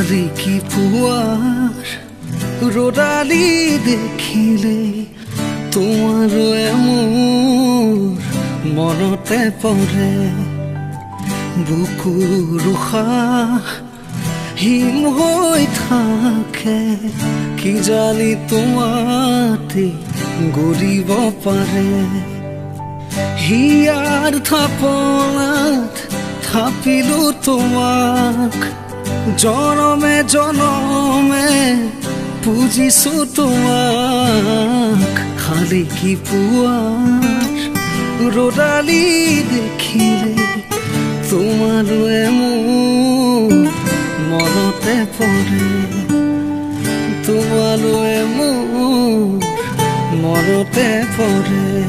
খালি কি পুৱাৰ ৰ'দালি দেখিলে তোমাৰ মোৰ মনতে পৰে বুকুৰ উশাহ হিম হৈ থাকে কি জানি তোমাতে গৰিব পাৰে হিয়াৰ থাপনাত থাপিলো তোমাক জনমে জনমে পুজিছো তোমাক খালি কি পুৱাৰ ৰ'দালি দেখিলে তোমালৈ মোৰ মনতে পৰে তোমালৈ মোৰ মনতে পৰে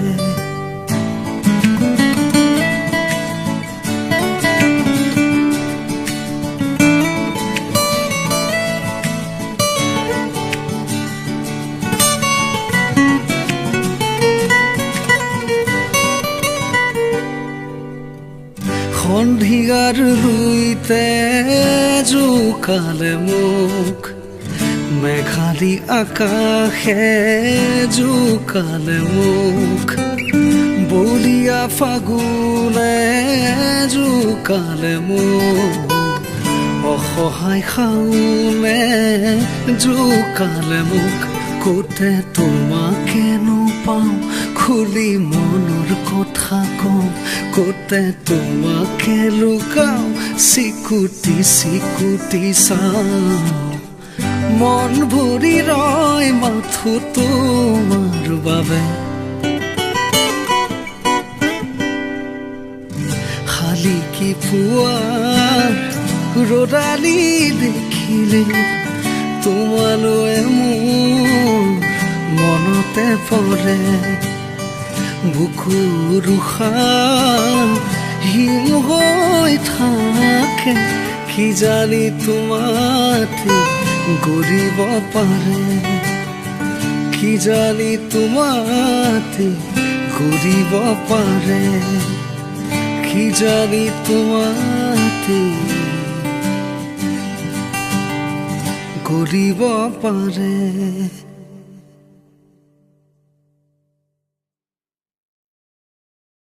সন্ধিয়াৰ ৰুইতে জোকালে মোক মেঘালী আকাশে জোকালে মোক বলিয়া ফাগুনে জোকালে মোক অসহায় শাওনে জোকালে মোক কোতে তোমাকেনো পাওঁ খুলি মনৰ কথা কওঁ কোতে তোমাকে লুকাওঁ চিকুটি চিকুটি চাওঁ মন ভৰি ৰয় মাথো তোমাৰ বাবে খালি কি পুৱাৰ ৰ'দালি দেখিলে তোমালৈ মোৰ মনতে পৰে বুকুৰ উশাহ হিম হৈ থাকে কি জানি তোমাতে গৰিব পাৰে কি জানি তোমাতে গৰিব পাৰে কি জানি তোমাতে গৰিব পাৰে